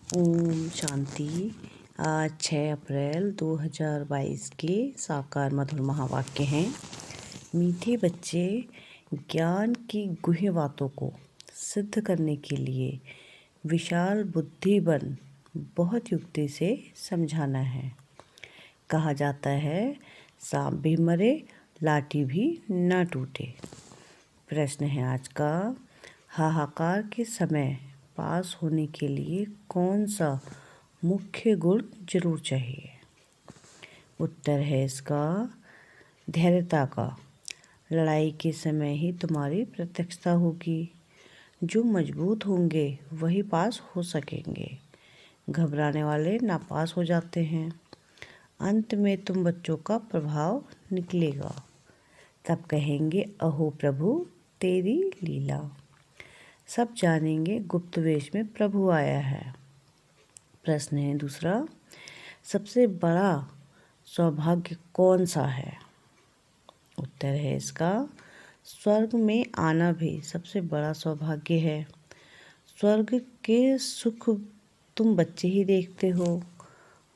ओम शांति। आज 6 अप्रैल 2022 के साकार मधुर महावाक्य हैं। मीठे बच्चे, ज्ञान की गुह्य बातों को सिद्ध करने के लिए विशाल बुद्धि बन बहुत युक्ति से समझाना है। कहा जाता है, सांप भी मरे, लाठी भी न टूटे। प्रश्न है आज का, हाहाकार के समय पास होने के लिए कौन सा मुख्य गुण जरूर चाहिए? उत्तर है इसका धैर्यता का। लड़ाई के समय ही तुम्हारी प्रत्यक्षता होगी। जो मजबूत होंगे वही पास हो सकेंगे। घबराने वाले नापास हो जाते हैं। अंत में तुम बच्चों का प्रभाव निकलेगा। तब कहेंगे, अहो प्रभु तेरी लीला। सब जानेंगे गुप्त वेश में प्रभु आया है। प्रश्न है दूसरा, सबसे बड़ा सौभाग्य कौन सा है? उत्तर है इसका स्वर्ग में आना भी सबसे बड़ा सौभाग्य है। स्वर्ग के सुख तुम बच्चे ही देखते हो।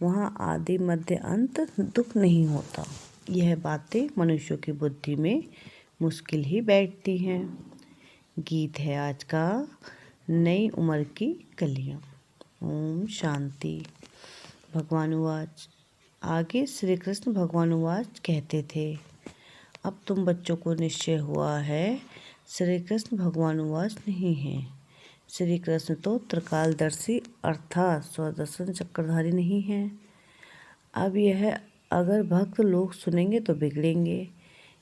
वहाँ आदि मध्य अंत दुख नहीं होता। यह बातें मनुष्यों की बुद्धि में मुश्किल ही बैठती हैं। गीत है आज का, नई उम्र की कलियां। ओम शांति। भगवान उवाच। आगे श्री कृष्ण भगवान उवाच कहते थे, अब तुम बच्चों को निश्चय हुआ है श्री कृष्ण भगवान उवाच नहीं है। श्री कृष्ण तो त्रिकालदर्शी अर्थात स्वदर्शन चक्रधारी नहीं है। अब यह अगर भक्त लोग सुनेंगे तो बिगड़ेंगे।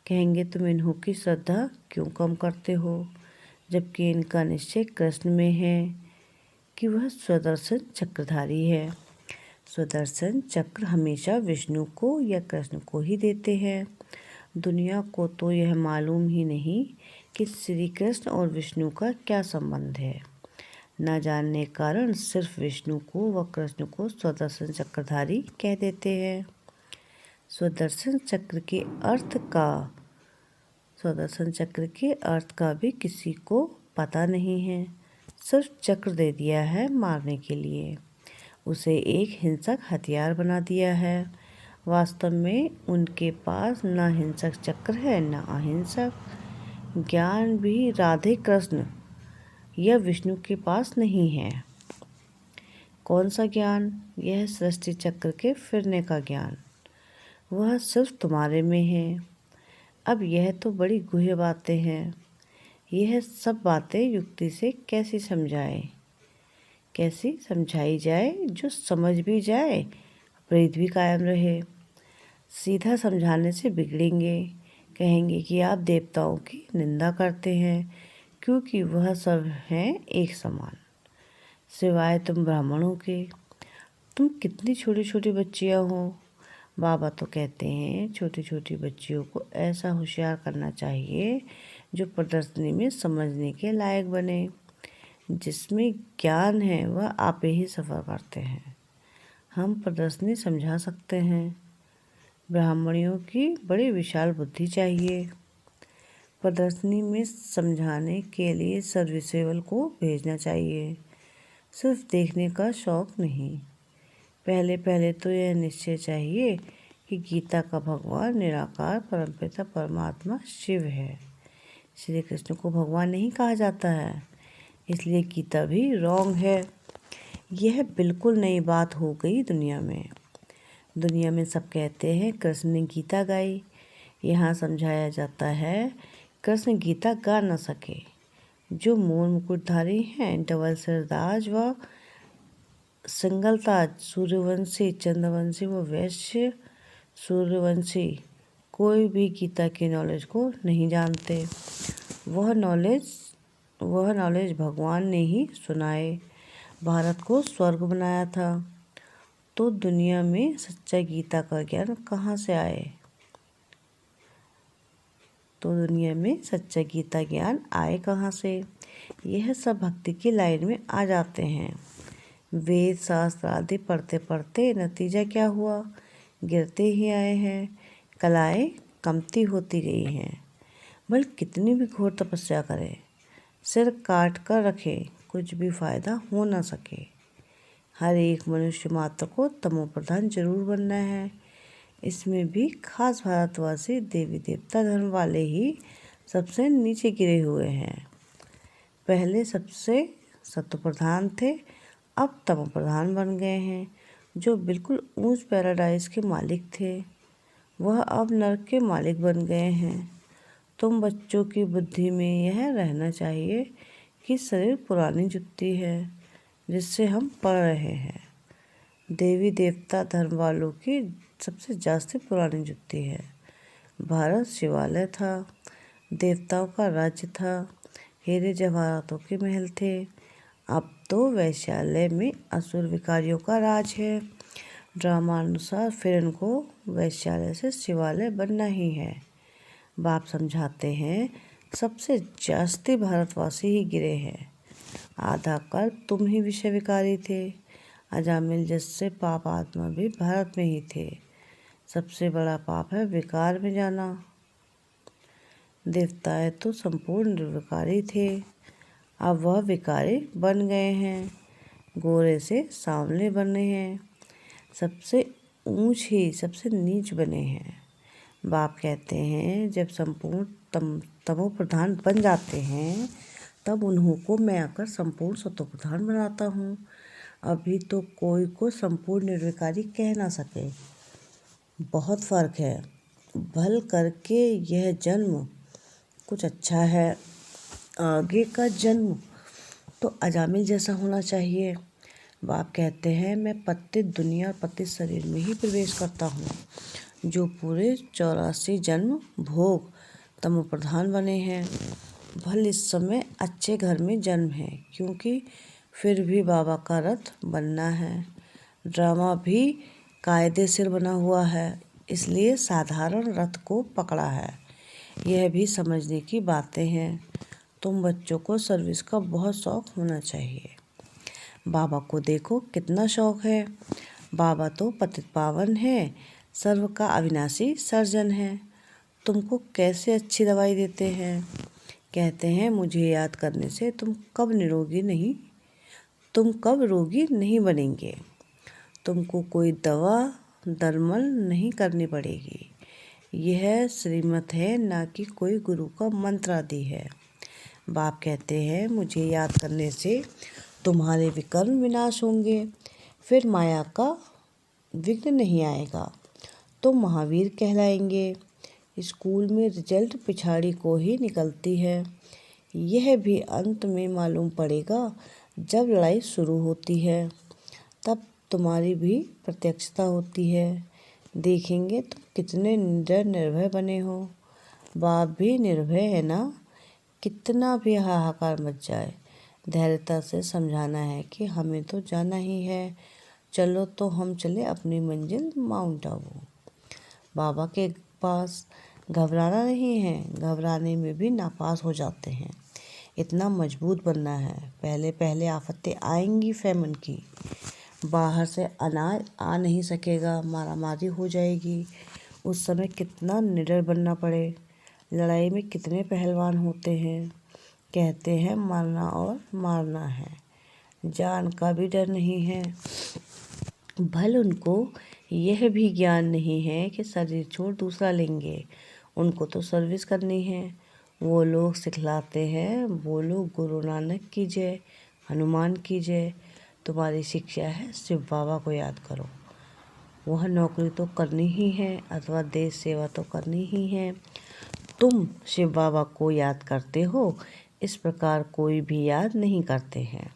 कहेंगे, तुम इन्हों की श्रद्धा क्यों कम करते हो, जबकि इनका निश्चय कृष्ण में है कि वह स्वदर्शन चक्रधारी है। स्वदर्शन चक्र हमेशा विष्णु को या कृष्ण को ही देते हैं। दुनिया को तो यह मालूम ही नहीं कि श्री कृष्ण और विष्णु का क्या संबंध है। न जानने के कारण सिर्फ विष्णु को व कृष्ण को स्वदर्शन चक्रधारी कह देते हैं। स्वदर्शन चक्र के अर्थ का भी किसी को पता नहीं है। सिर्फ चक्र दे दिया है मारने के लिए। उसे एक हिंसक हथियार बना दिया है। वास्तव में उनके पास न हिंसक चक्र है न अहिंसक। ज्ञान भी राधे कृष्ण या विष्णु के पास नहीं है। कौन सा ज्ञान? यह सृष्टि चक्र के फिरने का ज्ञान। वह सिर्फ तुम्हारे में है। अब यह तो बड़ी गुह्य बातें हैं। यह सब बातें युक्ति से कैसी समझाई जाए जो समझ भी जाए, प्रीत भी कायम रहे। सीधा समझाने से बिगड़ेंगे। कहेंगे कि आप देवताओं की निंदा करते हैं क्योंकि वह सब हैं एक समान, सिवाय तुम ब्राह्मणों के। तुम कितनी छोटी छोटी बच्चियां हो। बाबा तो कहते हैं छोटी छोटी बच्चियों को ऐसा होशियार करना चाहिए जो प्रदर्शनी में समझने के लायक बने। जिसमें ज्ञान है वह आपे ही सफ़र करते हैं। हम प्रदर्शनी समझा सकते हैं। ब्राह्मणियों की बड़ी विशाल बुद्धि चाहिए। प्रदर्शनी में समझाने के लिए सर्विसेबल को भेजना चाहिए, सिर्फ देखने का शौक नहीं। पहले तो यह निश्चय चाहिए कि गीता का भगवान निराकार परमपिता परमात्मा शिव है। श्री कृष्ण को भगवान नहीं कहा जाता है, इसलिए गीता भी रॉन्ग है। यह बिल्कुल नई बात हो गई दुनिया में। दुनिया में सब कहते हैं कृष्ण ने गीता गाई। यहाँ समझाया जाता है कृष्ण गीता गा न सके। जो मोर मुकुटधारी हैं, डबल सिरदाज व सिंगलताज, सूर्यवंशी, चंद्रवंशी व वैश्य सूर्यवंशी, कोई भी गीता की नॉलेज को नहीं जानते। वह नॉलेज भगवान ने ही सुनाए। भारत को स्वर्ग बनाया था, तो दुनिया में सच्चा गीता का ज्ञान कहाँ से आए? कहाँ से? यह सब भक्ति की लाइन में आ जाते हैं। वेद शास्त्र आदि पढ़ते पढ़ते नतीजा क्या हुआ? गिरते ही आए हैं। कलाएं कमती होती गई हैं। भले कितनी भी घोर तपस्या करें, सिर काट कर रखें, कुछ भी फायदा हो न सके। हर एक मनुष्य मात्र को तमोप्रधान जरूर बनना है। इसमें भी खास भारतवासी देवी देवता धर्म वाले ही सबसे नीचे गिरे हुए हैं। पहले सबसे सत्वप्रधान थे, अब तमोप्रधान बन गए हैं। जो बिल्कुल ऊंच पैराडाइज के मालिक थे वह अब नरक के मालिक बन गए हैं। तुम बच्चों की बुद्धि में यह रहना चाहिए कि शरीर पुरानी जुत्ती है जिससे हम पढ़ रहे हैं। देवी देवता धर्म वालों की सबसे जास्ती पुरानी जुत्ती है। भारत शिवालय था, देवताओं का राज्य था, हीरे जवाहरातों के महल थे। अब तो वैश्यालय में असुर विकारियों का राज है। ड्रामानुसार फिर इनको वैश्यालय से शिवालय बनना ही है। बाप समझाते हैं सबसे जास्ती भारतवासी ही गिरे हैं। आधा काल तुम ही विषय विकारी थे। अजामिल जैसे पाप आत्मा भी भारत में ही थे। सबसे बड़ा पाप है विकार में जाना। देवताएं तो संपूर्ण निर्विकारी थे, अब वह विकारी बन गए हैं। गोरे से सांवले बने हैं, सबसे ऊंच ही सबसे नीच बने हैं। बाप कहते हैं जब संपूर्ण तमोप्रधान बन जाते हैं तब उन्हों को मैं आकर संपूर्ण सत्वप्रधान बनाता हूँ। अभी तो कोई को संपूर्ण निर्विकारी कह ना सके। बहुत फर्क है। भल करके यह जन्म कुछ अच्छा है, आगे का जन्म तो अजामिल जैसा होना चाहिए। बाप कहते हैं मैं पतित दुनिया और पतित शरीर में ही प्रवेश करता हूँ। जो पूरे 84 जन्म भोग तमोप्रधान बने हैं, भल इस समय अच्छे घर में जन्म है, क्योंकि फिर भी बाबा का रथ बनना है। ड्रामा भी कायदे सिर बना हुआ है, इसलिए साधारण रथ को पकड़ा है। यह भी समझने की बातें हैं। तुम बच्चों को सर्विस का बहुत शौक होना चाहिए। बाबा को देखो कितना शौक है। बाबा तो पतित पावन है, सर्व का अविनाशी सर्जन है। तुमको कैसे अच्छी दवाई देते हैं। कहते हैं मुझे याद करने से तुम कब रोगी नहीं बनेंगे। तुमको कोई दवा दरमल नहीं करनी पड़ेगी। यह श्रीमत है, ना कि कोई गुरु का मंत्र आदि है। बाप कहते हैं मुझे याद करने से तुम्हारे विकर्म विनाश होंगे, फिर माया का विघ्न नहीं आएगा, तुम महावीर कहलाएंगे। स्कूल में रिजल्ट पिछाड़ी को ही निकलती है। यह भी अंत में मालूम पड़ेगा जब लड़ाई शुरू होती है, तब तुम्हारी भी प्रत्यक्षता होती है। देखेंगे तुम कितने निडर निर्भय बने हो। बाप भी निर्भय है ना। कितना भी हाहाकार मच जाए, धैर्यता से समझाना है कि हमें तो जाना ही है। चलो तो हम चले अपनी मंजिल माउंट आबू। बाबा के पास घबराना नहीं है, घबराने में भी नापास हो जाते हैं। इतना मजबूत बनना है। पहले पहले आफतें आएंगी फैमन की। बाहर से अनाज आ नहीं सकेगा, मारामारी हो जाएगी। उस समय कितना निडर बनना पड़े। लड़ाई में कितने पहलवान होते हैं। कहते हैं मरना और मारना है, जान का भी डर नहीं है। भल उनको यह भी ज्ञान नहीं है कि शरीर छोड़ दूसरा लेंगे। उनको तो सर्विस करनी है। वो लोग सिखलाते हैं बोलो गुरु नानक की जय, हनुमान की जय। तुम्हारी शिक्षा है शिव बाबा को याद करो। वह नौकरी तो करनी ही है अथवा देश सेवा तो करनी ही है। तुम शिव बाबा को याद करते हो, इस प्रकार कोई भी याद नहीं करते हैं।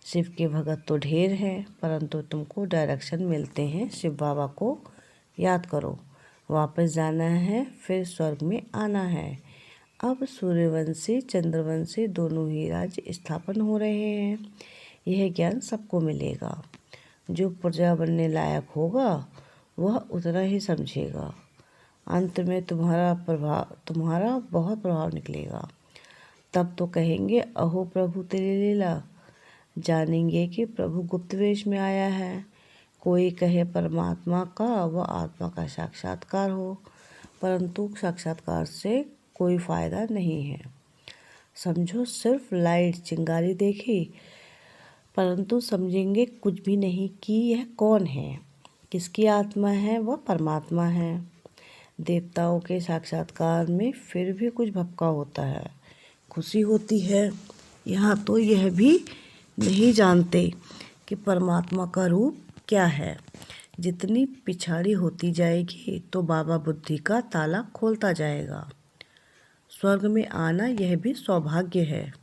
शिव के भगत तो ढेर हैं, परंतु तुमको डायरेक्शन मिलते हैं शिव बाबा को याद करो। वापस जाना है, फिर स्वर्ग में आना है। अब सूर्यवंशी चंद्रवंशी दोनों ही राज्य स्थापन हो रहे हैं। यह ज्ञान सबको मिलेगा। जो प्रजा बनने लायक होगा वह उतना ही समझेगा। अंत में तुम्हारा बहुत प्रभाव निकलेगा। तब तो कहेंगे अहो प्रभु तेरी लीला। जानेंगे कि प्रभु गुप्त वेश में आया है। कोई कहे परमात्मा का व आत्मा का साक्षात्कार हो, परंतु साक्षात्कार से कोई फायदा नहीं है। समझो सिर्फ लाइट चिंगारी देखी परंतु समझेंगे कुछ भी नहीं कि यह कौन है, किसकी आत्मा है। वह परमात्मा है। देवताओं के साक्षात्कार में फिर भी कुछ भपका होता है, खुशी होती है। यहाँ तो यह भी नहीं जानते कि परमात्मा का रूप क्या है। जितनी पिछाड़ी होती जाएगी तो बाबा बुद्धि का ताला खोलता जाएगा। स्वर्ग में आना यह भी सौभाग्य है।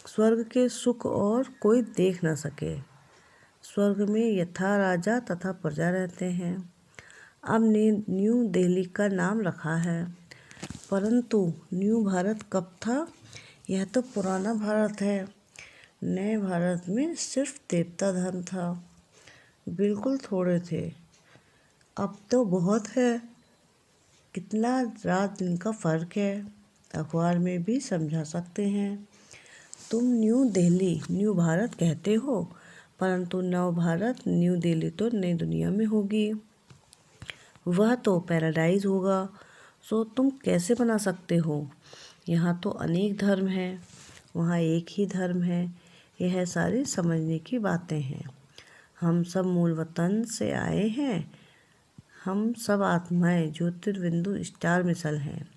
स्वर्ग के सुख और कोई देख न सके। स्वर्ग में यथा राजा तथा प्रजा रहते हैं। अब ने न्यू दिल्ली का नाम रखा है, परंतु न्यू भारत कब था? यह तो पुराना भारत है। नए भारत में सिर्फ देवता धर्म था। बिल्कुल थोड़े थे, अब तो बहुत है। कितना रात दिन का फ़र्क है, अखबार में भी समझा सकते हैं। तुम न्यू दिल्ली न्यू भारत कहते हो, परंतु नव भारत न्यू दिल्ली तो नई दुनिया में होगी। वह तो पैराडाइज होगा। सो तुम कैसे बना सकते हो? यहाँ तो अनेक धर्म हैं, वहाँ एक ही धर्म है। यह सारी समझने की बातें हैं। हम सब मूल वतन से आए हैं। हम सब आत्माएं ज्योतिर्बिंदु स्टार मिसल हैं।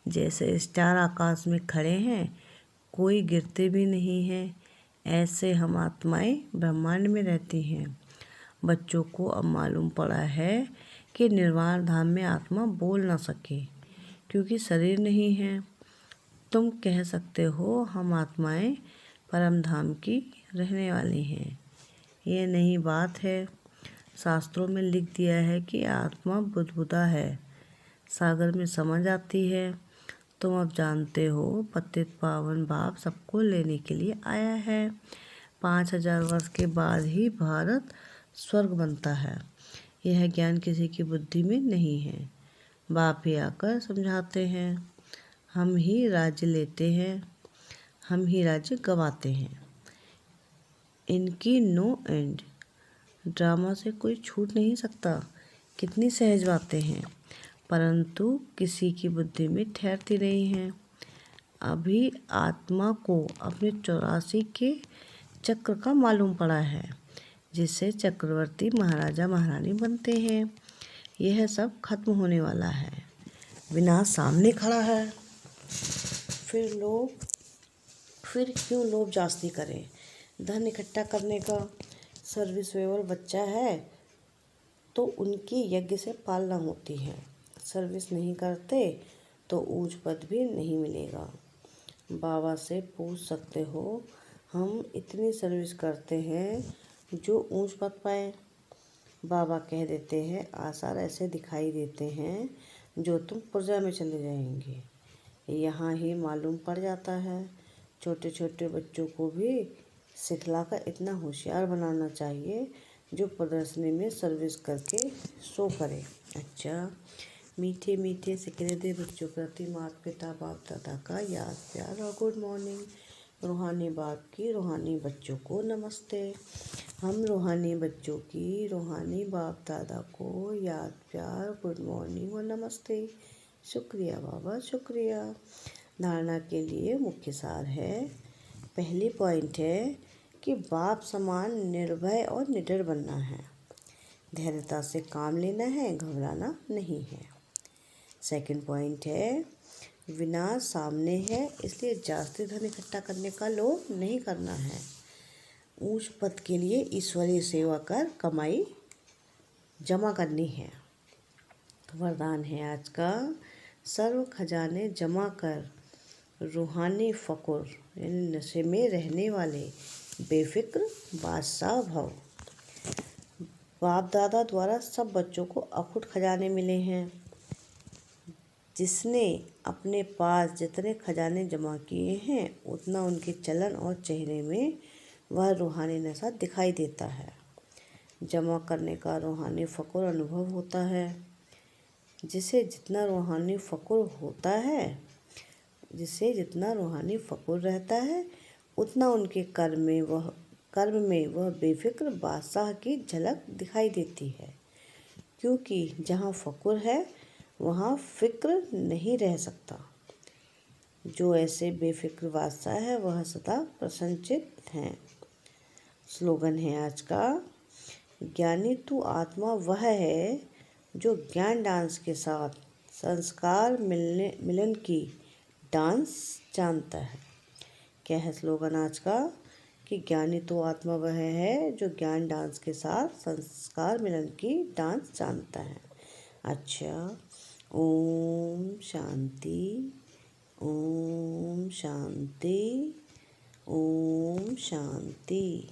जैसे स्टार आकाश में खड़े हैं, कोई गिरते भी नहीं हैं, ऐसे हम आत्माएं ब्रह्मांड में रहती हैं। बच्चों को अब मालूम पड़ा है कि निर्वाण धाम में आत्मा बोल ना सके, क्योंकि शरीर नहीं है। तुम कह सकते हो हम आत्माएं परम धाम की रहने वाली हैं। ये नई बात है। शास्त्रों में लिख दिया है कि आत्मा बुदबुदा है, सागर में समझ आती है। तुम अब जानते हो पतित पावन बाप सबको लेने के लिए आया है। 5000 वर्ष के बाद ही भारत स्वर्ग बनता है। यह ज्ञान किसी की बुद्धि में नहीं है। बाप ही आकर समझाते हैं। हम ही राज्य लेते हैं, हम ही राज्य गंवाते हैं। इनकी नो एंड। ड्रामा से कोई छूट नहीं सकता। कितनी सहज बातें हैं, परंतु किसी की बुद्धि में ठहरती नहीं हैं। अभी आत्मा को अपने 84 के चक्र का मालूम पड़ा है, जिससे चक्रवर्ती महाराजा महारानी बनते हैं। यह सब खत्म होने वाला है। विनाश सामने खड़ा है। फिर क्यों लोभ जास्ती करें? धन इकट्ठा करने का सर्विस वेवल बच्चा है तो उनकी यज्ञ से पालना होती है। सर्विस नहीं करते तो ऊंच पद भी नहीं मिलेगा। बाबा से पूछ सकते हो, हम इतनी सर्विस करते हैं जो ऊंच पद पाए। बाबा कह देते हैं, आसार ऐसे दिखाई देते हैं जो तुम प्रजा में चले जाएंगे। यहाँ ही मालूम पड़ जाता है। छोटे छोटे बच्चों को भी सिखलाकर इतना होशियार बनाना चाहिए जो प्रदर्शनी में सर्विस करके शो करे। अच्छा, मीठे मीठे सिकरे दे बच्चों प्रति माता पिता बाप दादा का याद प्यार और गुड मॉर्निंग। रूहानी बाप की रूहानी बच्चों को नमस्ते। हम रूहानी बच्चों की रूहानी बाप दादा को याद प्यार गुड मॉर्निंग और नमस्ते। शुक्रिया बाबा, शुक्रिया। धारणा के लिए मुख्य सार है। पहली पॉइंट है कि बाप समान निर्भय और निडर बनना है। धैर्यता से काम लेना है, घबराना नहीं है। सेकंड पॉइंट है, विनाश सामने है, इसलिए जास्ती धन इकट्ठा करने का लोभ नहीं करना है। ऊंच पद के लिए ईश्वरीय सेवा कर कमाई जमा करनी है। वरदान है आज का, सर्व खजाने जमा कर रूहानी फकुर यानी नशे में रहने वाले बेफिक्र बादशाह भव। बाप दादा द्वारा सब बच्चों को अखुट खजाने मिले हैं। जिसने अपने पास जितने खजाने जमा किए हैं उतना उनके चलन और चेहरे में वह रूहानी नशा दिखाई देता है। जमा करने का रूहानी फकुर अनुभव होता है। जिसे जितना रूहानी फकुर रहता है उतना उनके कर्म में वह बेफिक्र बादशाह की झलक दिखाई देती है। क्योंकि जहाँ फकुर है वहाँ फिक्र नहीं रह सकता। जो ऐसे बेफिक्र बादशाह है वह सदा प्रसन्नचित्त हैं। स्लोगन है आज का, ज्ञानी तू आत्मा वह है जो ज्ञान डांस के साथ संस्कार मिलन की डांस जानता है। क्या है स्लोगन आज का? कि ज्ञानी तो आत्मा वह है जो ज्ञान डांस के साथ संस्कार मिलन की डांस जानता है। अच्छा, ओम शांति, ओम शांति, ओम शांति।